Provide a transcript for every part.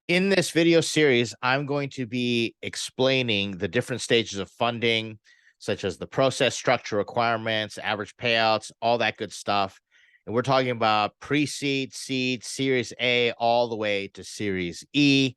In this video series, I'm going to be explaining the different stages of funding, such as the process, structure, requirements, average payouts, all that good stuff. And we're talking about pre-seed, seed, Series A, all the way to Series E.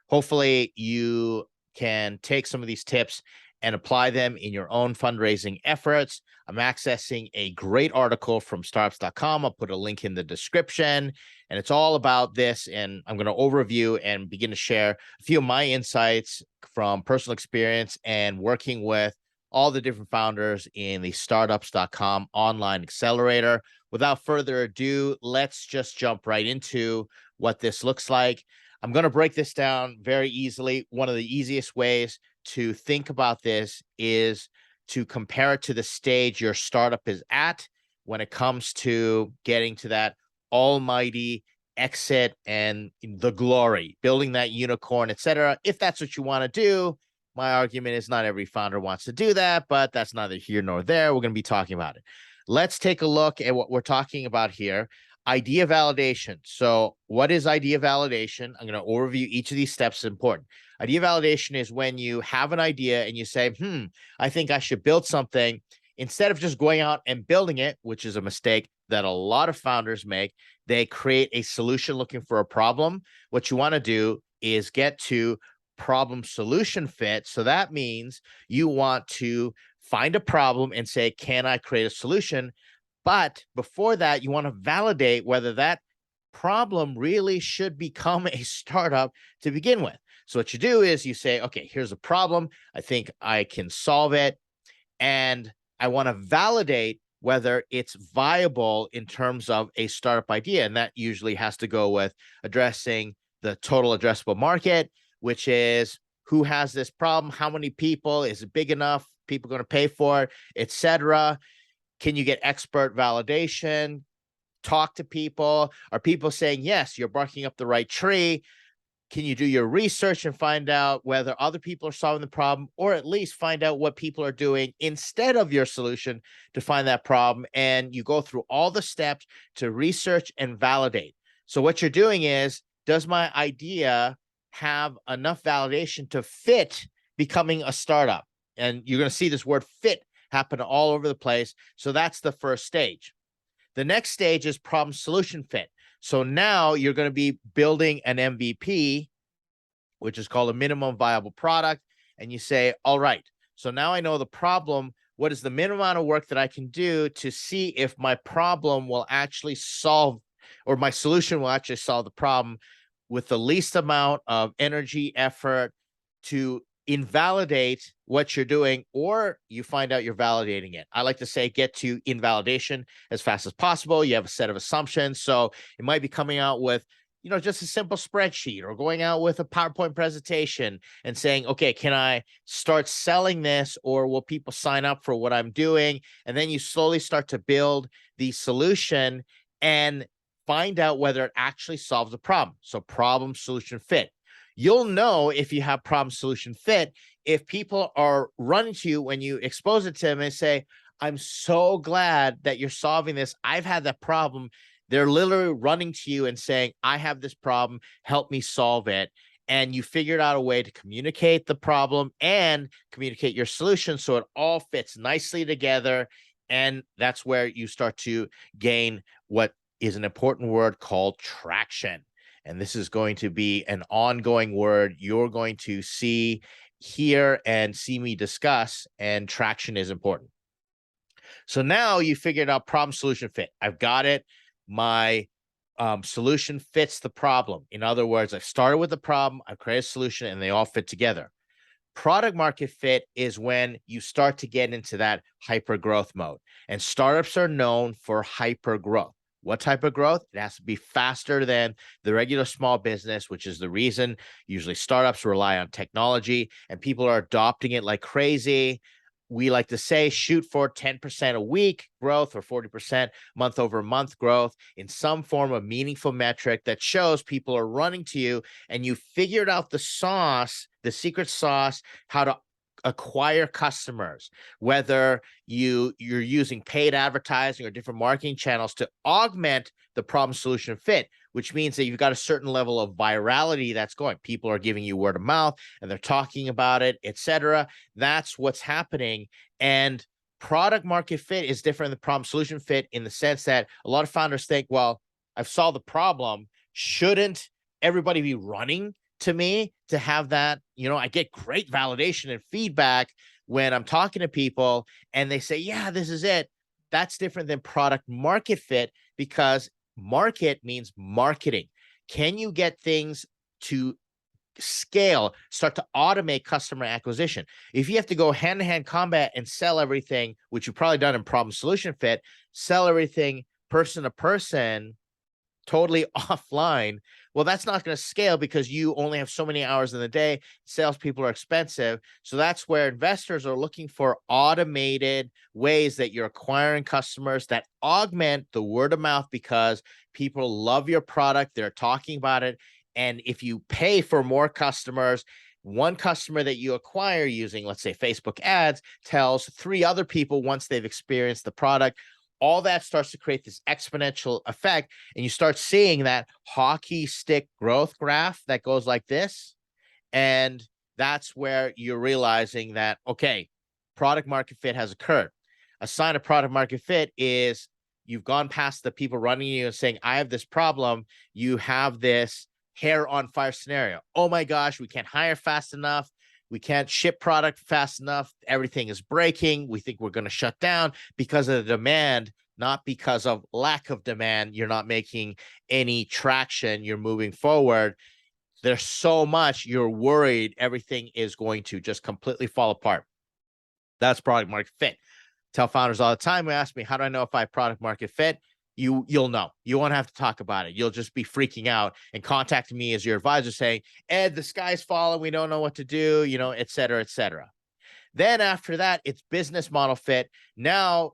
Hopefully, you can take some of these tips and apply them in your own fundraising efforts. I'm accessing a great article from startups.com. I'll put a link in the description, and it's all about this. And I'm going to overview and begin to share a few of my insights from personal experience and working with all the different founders in the startups.com online accelerator. Without further ado, let's just jump right into what this looks like. I'm going to break this down very easily. One of the easiest ways to think about this is to compare it to the stage your startup is at when it comes to getting to that almighty exit and the glory, building that unicorn, etc. If that's what you want to do, my argument is not every founder wants to do that, but that's neither here nor there. We're going to be talking about it. Let's take a look at what we're talking about here. Idea validation. So what is idea validation? I'm going to overview each of these steps. Is important. Idea validation is when you have an idea and you say, I think I should build something. Instead of just going out and building it, which is a mistake that a lot of founders make, they create a solution looking for a problem. What you want to do is get to problem solution fit. So that means you want to find a problem and say, can I create a solution? But before that, you want to validate whether that problem really should become a startup to begin with. So what you do is you say, okay, here's a problem. I think I can solve it. And I want to validate whether it's viable in terms of a startup idea. And that usually has to go with addressing the total addressable market, which is who has this problem, how many people, is it big enough, people going to pay for it, etc. Can you get expert validation? Talk to people. Are people saying, yes, you're barking up the right tree? Can you do your research and find out whether other people are solving the problem, or at least find out what people are doing instead of your solution to find that problem? And you go through all the steps to research and validate. So what you're doing is, does my idea have enough validation to fit becoming a startup? And you're going to see this word fit happen all over the place. So that's the first stage. The next stage is problem solution fit. So now you're going to be building an MVP, which is called a minimum viable product. And you say, all right, so now I know the problem. What is the minimum amount of work that I can do to see if my problem will actually solve, or my solution will actually solve the problem with the least amount of energy, effort to invalidate what you're doing, or you find out you're validating it. I like to say get to invalidation as fast as possible. You have a set of assumptions. So it might be coming out with, just a simple spreadsheet, or going out with a PowerPoint presentation and saying, okay, can I start selling this, or will people sign up for what I'm doing? And then you slowly start to build the solution and find out whether it actually solves the problem. So problem solution fit. You'll know if you have problem solution fit if people are running to you when you expose it to them and say, I'm so glad that you're solving this. I've had that problem. They're literally running to you and saying, I have this problem, help me solve it. And you figured out a way to communicate the problem and communicate your solution so it all fits nicely together. And that's where you start to gain what is an important word called traction. And this is going to be an ongoing word you're going to see, hear, and see me discuss, and traction is important. So now you figured out problem solution fit. I've got it. My solution fits the problem. In other words, I've started with the problem, I've created a solution, and they all fit together. Product market fit is when you start to get into that hyper growth mode. And startups are known for hyper growth. What type of growth? It has to be faster than the regular small business, which is the reason usually startups rely on technology and people are adopting it like crazy. We like to say shoot for 10% a week growth or 40% month over month growth in some form of meaningful metric that shows people are running to you and you figured out the sauce, the secret sauce, how to acquire customers, whether you're using paid advertising or different marketing channels to augment the problem solution fit, which means that you've got a certain level of virality that's going. People are giving you word of mouth and they're talking about it, etc. That's what's happening. And product market fit is different than problem solution fit in the sense that a lot of founders think, well, I've solved the problem. Shouldn't everybody be running to me to have that? I get great validation and feedback when I'm talking to people and they say, yeah, this is it. That's different than product market fit, because market means marketing. Can you get things to scale, start to automate customer acquisition? If you have to go hand-to-hand combat and sell everything, which you've probably done in problem solution fit, sell everything person to person, totally offline, well, that's not going to scale because you only have so many hours in the day. Salespeople are expensive. So that's where investors are looking for automated ways that you're acquiring customers that augment the word of mouth, because people love your product. They're talking about it. And if you pay for more customers, one customer that you acquire using, let's say, Facebook ads tells 3 other people once they've experienced the product. All that starts to create this exponential effect, and you start seeing that hockey stick growth graph that goes like this. And that's where you're realizing that, okay, product market fit has occurred. A sign of product market fit is you've gone past the people running you and saying, I have this problem. You have this hair on fire scenario. Oh my gosh, we can't hire fast enough. We can't ship product fast enough. Everything is breaking. We think we're going to shut down because of the demand, not because of lack of demand. You're not making any traction. You're moving forward. There's so much you're worried everything is going to just completely fall apart. That's product market fit. Tell founders all the time, who ask me, how do I know if I have product market fit? You'll know. You won't have to talk about it. You'll just be freaking out and contacting me as your advisor saying, Ed, the sky's falling. We don't know what to do, et cetera, et cetera. Then after that, it's business model fit. Now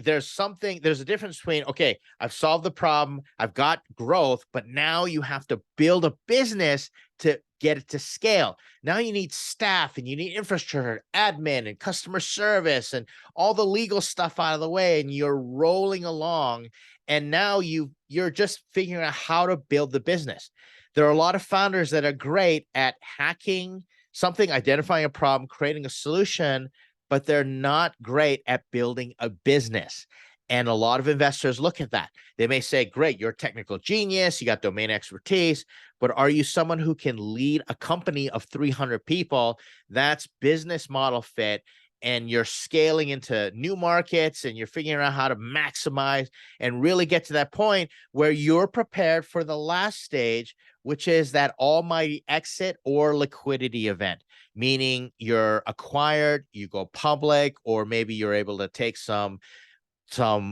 there's a difference between, okay, I've solved the problem, I've got growth, but now you have to build a business to get it to scale. Now you need staff and you need infrastructure, admin and customer service and all the legal stuff out of the way, and you're rolling along. And now you're just figuring out how to build the business. There are a lot of founders that are great at hacking something, identifying a problem, creating a solution, but they're not great at building a business. And a lot of investors look at that. They may say, great, you're a technical genius, you got domain expertise, but are you someone who can lead a company of 300 people? That's business model fit. And you're scaling into new markets and you're figuring out how to maximize and really get to that point where you're prepared for the last stage, which is that almighty exit or liquidity event, meaning you're acquired, you go public, or maybe you're able to take some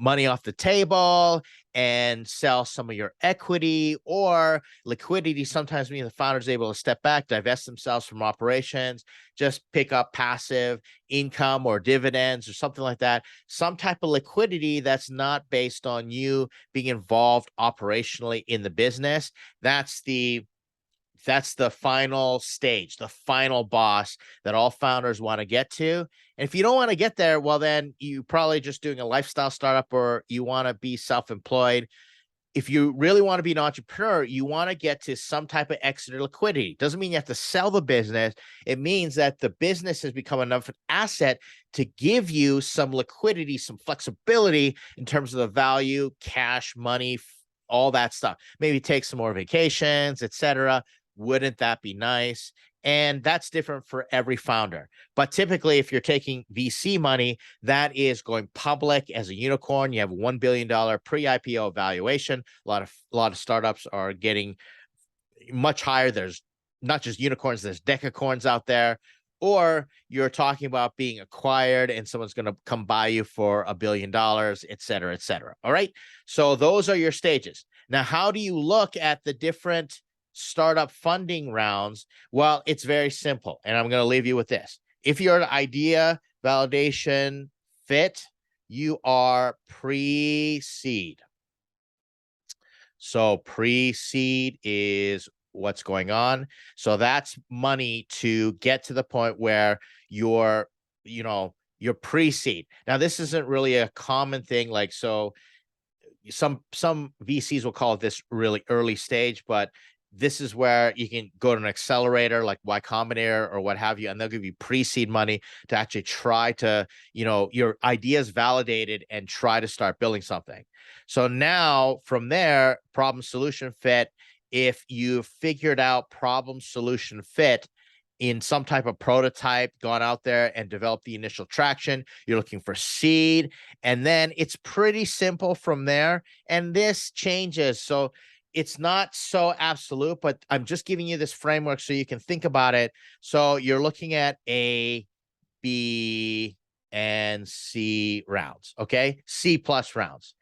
money off the table and sell some of your equity. Or liquidity sometimes means the founder is able to step back, divest themselves from operations, just pick up passive income or dividends or something like that. Some type of liquidity that's not based on you being involved operationally in the business. That's the final stage, the final boss that all founders want to get to. And if you don't want to get there, well, then you probably just doing a lifestyle startup, or you want to be self-employed. If you really want to be an entrepreneur, you want to get to some type of exit or liquidity. Doesn't mean you have to sell the business. It means that the business has become enough asset to give you some liquidity, some flexibility in terms of the value, cash, money, all that stuff. Maybe take some more vacations, etc. Wouldn't that be nice? And that's different for every founder. But typically, if you're taking VC money, that is going public as a unicorn. You have a $1 billion pre-IPO valuation. A lot of startups are getting much higher. There's not just unicorns, there's decacorns out there. Or you're talking about being acquired and someone's going to come buy you for $1 billion, et cetera, et cetera. All right. So those are your stages. Now, how do you look at the different startup funding rounds? Well, it's very simple. And I'm going to leave you with this. If you're an idea, validation, fit, you are pre-seed. So pre-seed is what's going on. So that's money to get to the point where you're pre-seed. Now, this isn't really a common thing. So some VCs will call it this really early stage, but this is where you can go to an accelerator like Y Combinator or what have you, and they'll give you pre-seed money to actually try to, your ideas validated and try to start building something. So now from there, problem solution fit, if you've figured out problem solution fit in some type of prototype, gone out there and developed the initial traction, you're looking for seed, and then it's pretty simple from there. And this changes. So it's not so absolute, but I'm just giving you this framework so you can think about it. So you're looking at A, B, and C rounds, okay? C plus rounds.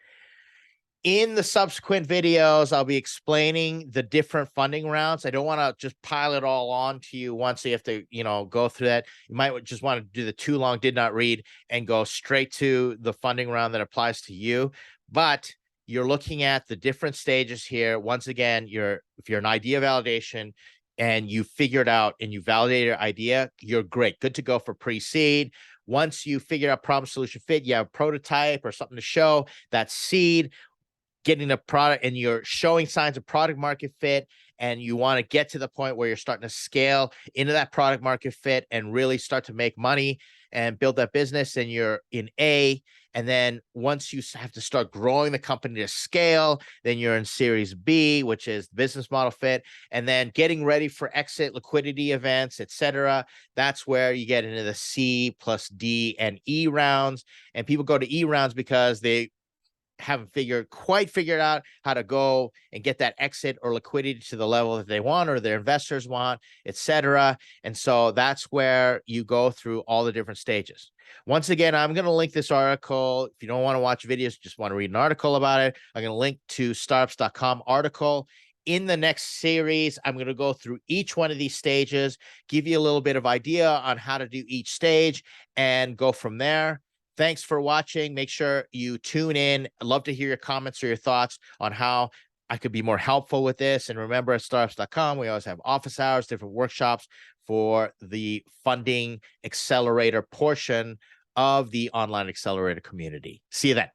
In the subsequent videos, I'll be explaining the different funding rounds. I don't want to just pile it all on to you once, so you have to, go through that. You might just want to do the too long did not read and go straight to the funding round that applies to you. But you're looking at the different stages here. Once again, if you're an idea validation and you figured out and you validate your idea, you're great. Good to go for pre-seed. Once you figure out problem solution fit, you have a prototype or something to show, that's seed. Getting a product and you're showing signs of product market fit, and you want to get to the point where you're starting to scale into that product market fit and really start to make money and build that business, and you're in A. And then once you have to start growing the company to scale, then you're in series B, which is business model fit, and then getting ready for exit, liquidity events, etc. That's where you get into the C plus D and E rounds. And people go to E rounds because they haven't quite figured out how to go and get that exit or liquidity to the level that they want or their investors want, etc. And so that's where you go through all the different stages. Once again, I'm going to link this article. If you don't want to watch videos, just want to read an article about it, I'm going to link to startups.com article. In the next series, I'm going to go through each one of these stages, give you a little bit of idea on how to do each stage, and go from there. Thanks for watching. Make sure you tune in. I'd love to hear your comments or your thoughts on how I could be more helpful with this. And remember, at startups.com, we always have office hours, different workshops for the funding accelerator portion of the online accelerator community. See you then.